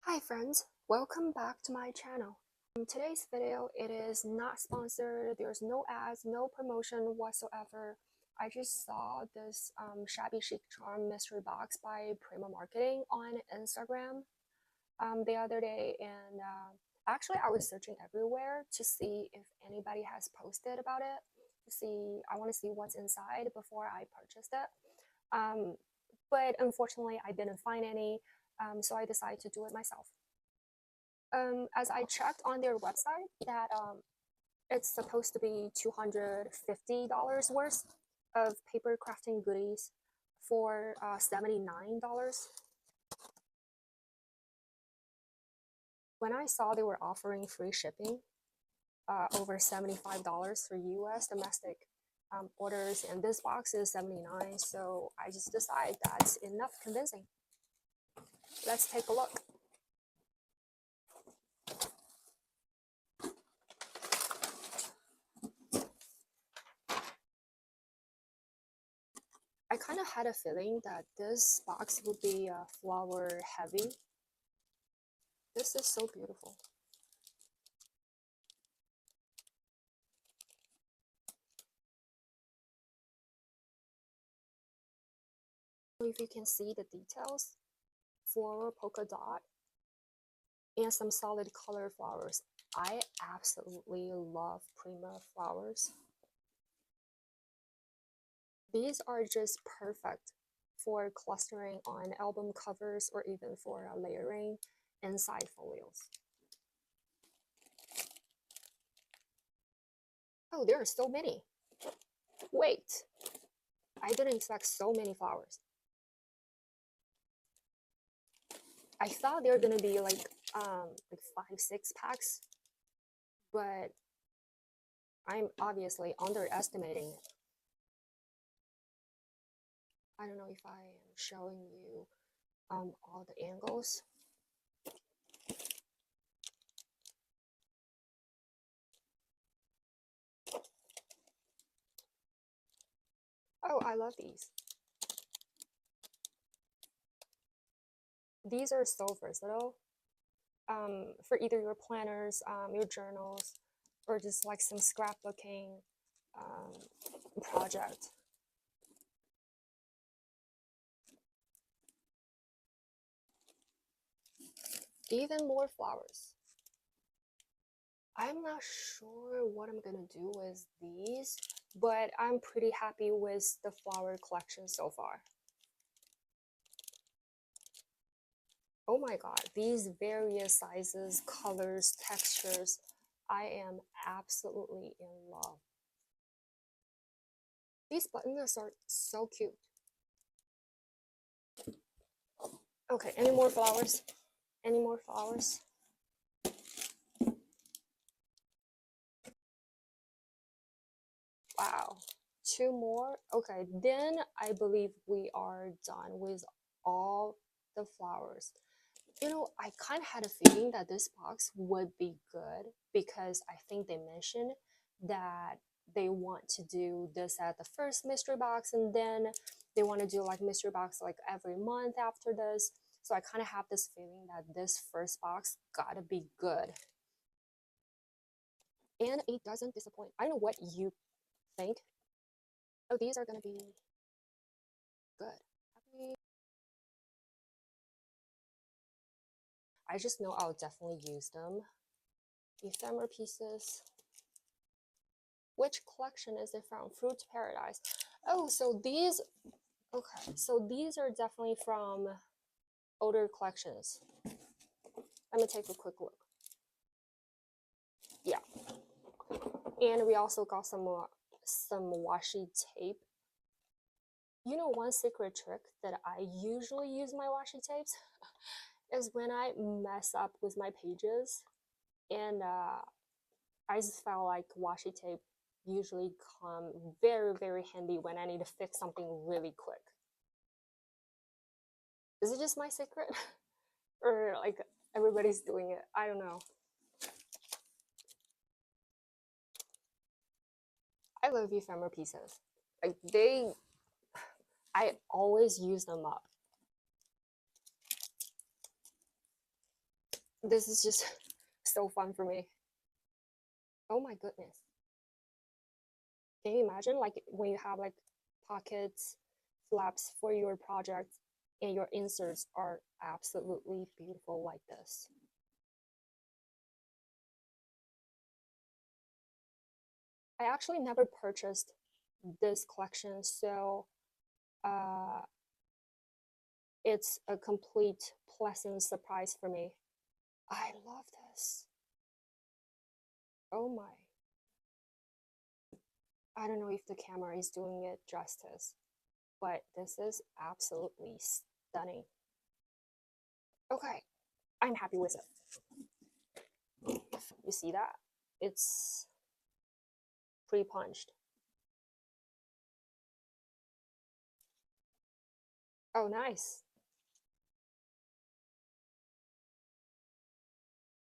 Hi friends, welcome back to my channel. In today's video, it is not sponsored, there's no ads, no promotion whatsoever. I just saw this shabby chic charm mystery box by Prima Marketing on Instagram the other day, and actually I was searching everywhere to see if anybody has posted about it. I want to see what's inside before I purchased it. But unfortunately I didn't find any. So I decided to do it myself. As I checked on their website, that it's supposed to be $250 worth of paper crafting goodies for $79. When I saw they were offering free shipping, over $75 for US domestic orders, and this box is $79, so I just decided that's enough convincing. Let's take a look. I kind of had a feeling that this box would be flower heavy. This is so beautiful. If you can see the details, floral polka dot, and some solid color flowers. I absolutely love Prima flowers. These are just perfect for clustering on album covers or even for layering inside folios. Oh, there are so many. Wait, I didn't expect so many flowers. I thought they were gonna be like 5-6 packs, but I'm obviously underestimating it. I don't know if I am showing you all the angles. Oh, I love these. These are so versatile for either your planners, your journals, or just like some scrapbooking project. Even more flowers. I'm not sure what I'm gonna do with these, but I'm pretty happy with the flower collection so far. Oh my god, these various sizes, colors, textures, I am absolutely in love. These buttons are so cute. Okay, any more flowers? Any more flowers? Wow, 2 more? Okay, then I believe we are done with all the flowers. You know, I kind of had a feeling that this box would be good because I think they mentioned that they want to do this at the first mystery box, and then they want to do like mystery box like every month after this. So I kind of have this feeling that this first box gotta be good. And it doesn't disappoint. I don't know what you think. Oh, these are gonna be good. I just know I'll definitely use them. Ephemera pieces. Which collection is it from? Fruit Paradise. Oh, so these, okay, so these are definitely from older collections. Let me take a quick look. Yeah. And we also got some washi tape. You know, one secret trick that I usually use my washi tapes is when I mess up with my pages, and I just felt like washi tape usually come very handy when I need to fix something really quick. Is it just my secret? Or like everybody's doing it? I don't know. I love ephemera pieces. Like I always use them up. This is just so fun for me. Oh my goodness. Can you imagine like when you have like pockets, flaps for your project and your inserts are absolutely beautiful like this. I actually never purchased this collection, so uh, it's a complete pleasant surprise for me. I love this. Oh my. I don't know if the camera is doing it justice, but this is absolutely stunning. Okay, I'm happy with it. You see that? It's pre-punched. Oh, nice.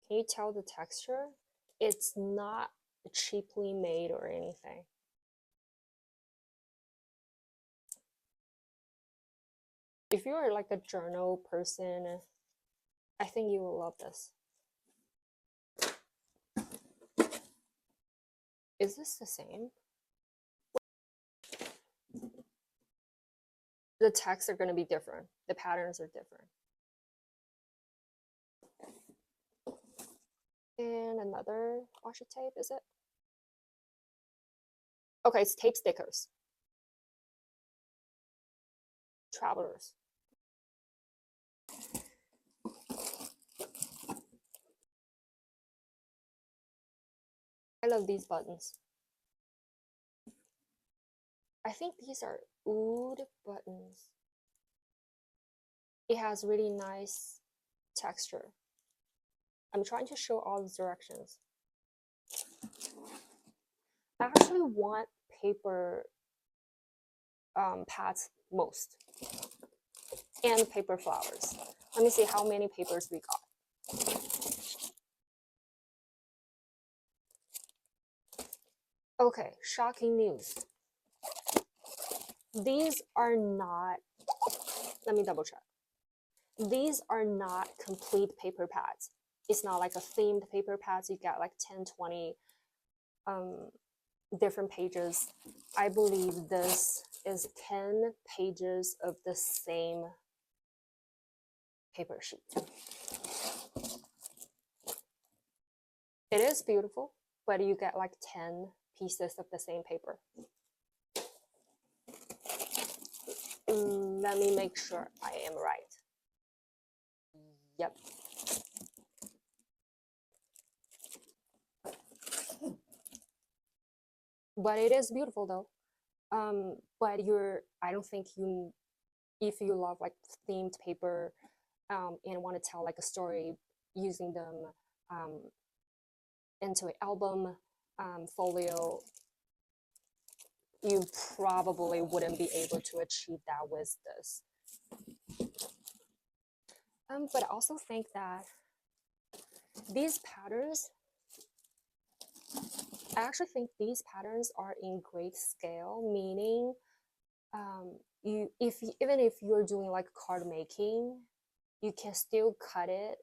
Can you tell the texture? It's not cheaply made or anything. If you're like a journal person, I think you will love this. Is this the same? The texts are going to be different. The patterns are different. And another washi tape, is it? Okay, it's tape stickers. Travelers. I love these buttons. I think these are oud buttons. It has really nice texture. I'm trying to show all the directions. I actually want paper pads most, and paper flowers. Let me see how many papers we got. Okay, shocking news. These are not, let me double check. These are not complete paper pads. It's not like a themed paper pads. You get like 10, 20 different pages. I believe this is 10 pages of the same paper sheet. It is beautiful, but you get like 10 pieces of the same paper. Let me make sure I am right. Yep. But it is beautiful though. But I don't think you, if you love like themed paper and want to tell like a story using them into an album folio, you probably wouldn't be able to achieve that with this. But I also think that these patterns, I actually think these patterns are in great scale, meaning even if you're doing like card making, you can still cut it.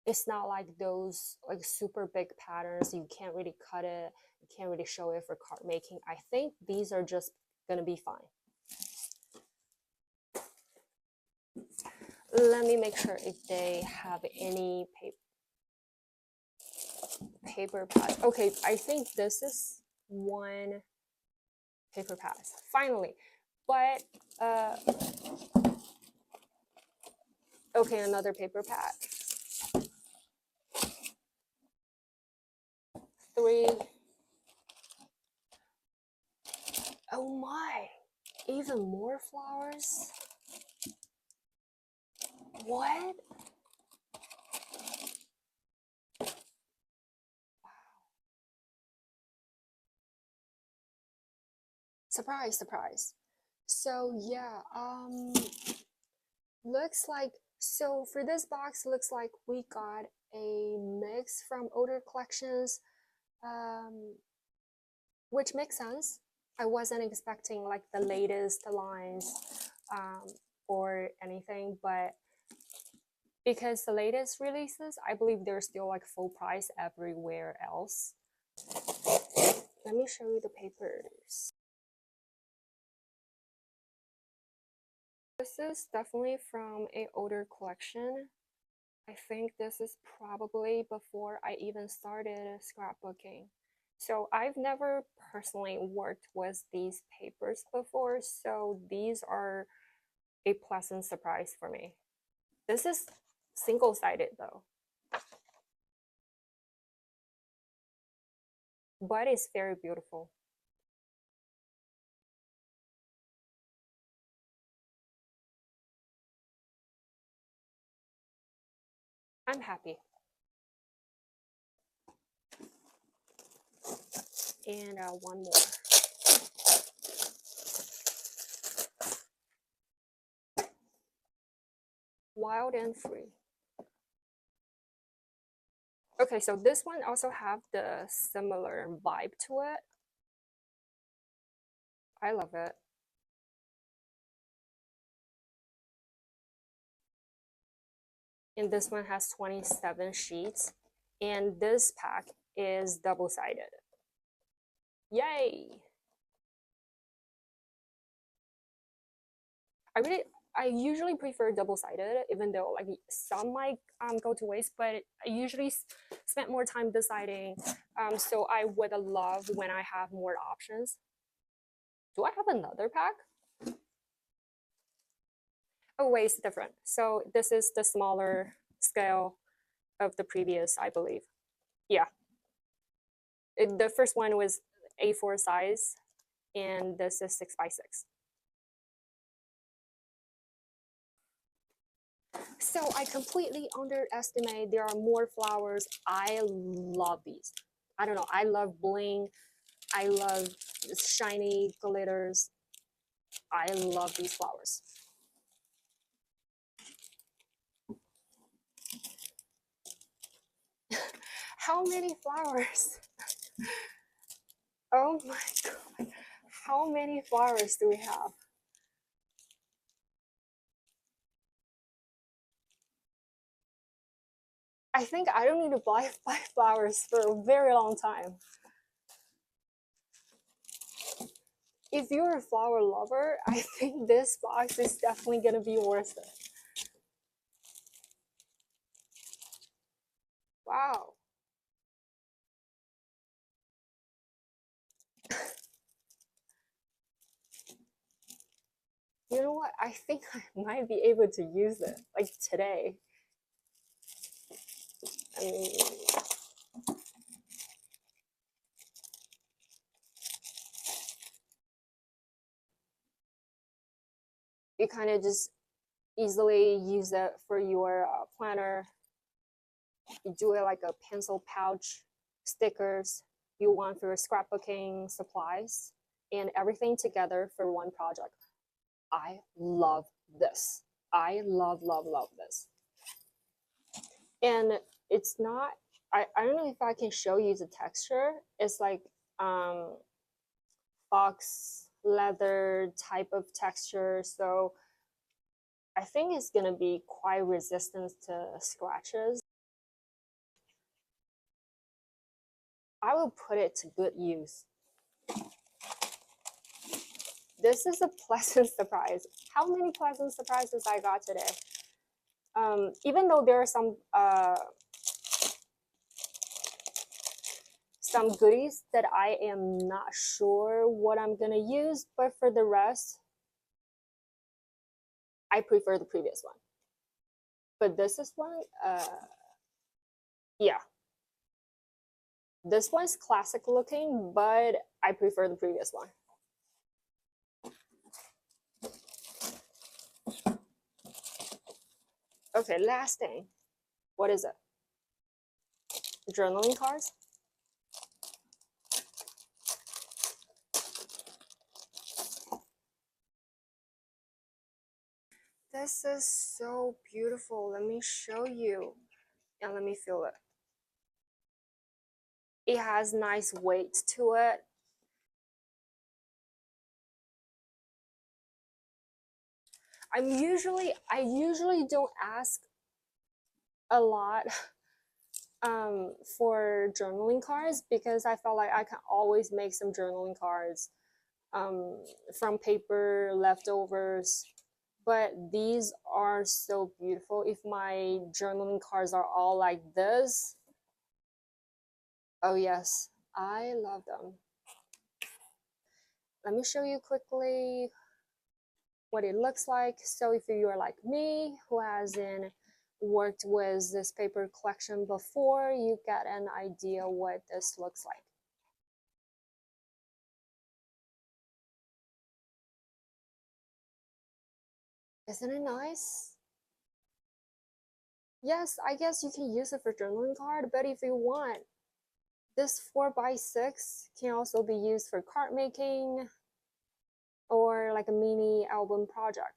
It's not like those like super big patterns, you can't really cut it, you can't really show it for card making. I think these are just gonna be fine. Let me make sure if they have any paper pads. Okay, I think this is one paper pad finally, but okay, another paper pad. 3. Oh my, even more flowers. What? Surprise, surprise. So yeah, looks like, so for this box, looks like we got a mix from older collections, which makes sense. I wasn't expecting like the latest lines or anything, but because the latest releases, I believe they're still like full price everywhere else. Let me show you the papers. This is definitely from an older collection. I think this is probably before I even started scrapbooking. So I've never personally worked with these papers before, so these are a pleasant surprise for me. This is single-sided though, but it's very beautiful. I'm happy. And one more. Wild and free. Okay, so this one also have the similar vibe to it. I love it. And this one has 27 sheets. And this pack is double-sided. Yay! I usually prefer double-sided, even though like some might go to waste, but I usually spend more time deciding. So I would love when I have more options. Do I have another pack? Oh wait, it's different. So this is the smaller scale of the previous, I believe. Yeah. The first one was A4 size, and this is 6x6. So I completely underestimate there are more flowers. I love these. I don't know. I love bling. I love shiny glitters. I love these flowers. How many flowers? Oh my god. How many flowers do we have? I think I don't need to buy 5 flowers for a very long time. If you're a flower lover, I think this box is definitely gonna be worth it. Wow. You know what? I think I might be able to use it like today. I mean, you kind of just easily use it for your planner. You do it like a pencil pouch, stickers. You want for scrapbooking supplies and everything together for one project. I love this. I love this. And it's not, I don't know if I can show you the texture. It's like fox leather type of texture. So I think it's gonna be quite resistant to scratches. I will put it to good use. This is a pleasant surprise. How many pleasant surprises I got today? Even though there are some goodies that I am not sure what I'm gonna use, but for the rest, I prefer the previous one. But this is one, yeah. This one's classic looking, but I prefer the previous one. Okay, last thing. What is it? Journaling cards? This is so beautiful. Let me show you and let me feel it. It has nice weight to it. I usually don't ask a lot for journaling cards because I felt like I can always make some journaling cards from paper leftovers. But these are so beautiful. If my journaling cards are all like this, oh yes, I love them. Let me show you quickly what it looks like. So if you are like me, who hasn't worked with this paper collection before, you get an idea what this looks like. Isn't it nice? Yes, I guess you can use it for journaling card, but if you want, this 4x6 can also be used for card making or like a mini album project.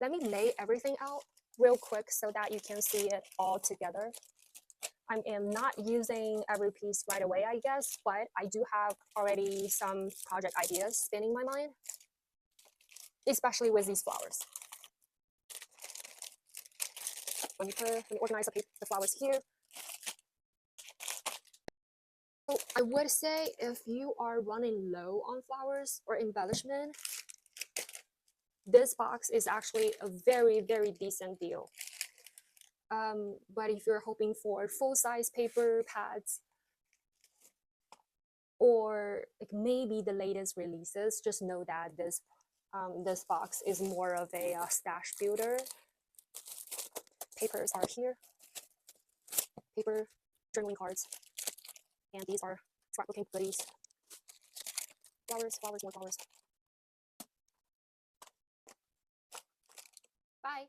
Let me lay everything out real quick so that you can see it all together. I am not using every piece right away, I guess, but I do have already some project ideas spinning my mind, especially with these flowers. Let me organize the flowers here. So I would say if you are running low on flowers or embellishment, this box is actually a very, very decent deal. But if you're hoping for full-size paper pads or like maybe the latest releases, just know that this box is more of a stash builder. Papers are here, paper journaling cards, and these are scrapbooking goodies. Flowers, flowers, more flowers. Bye.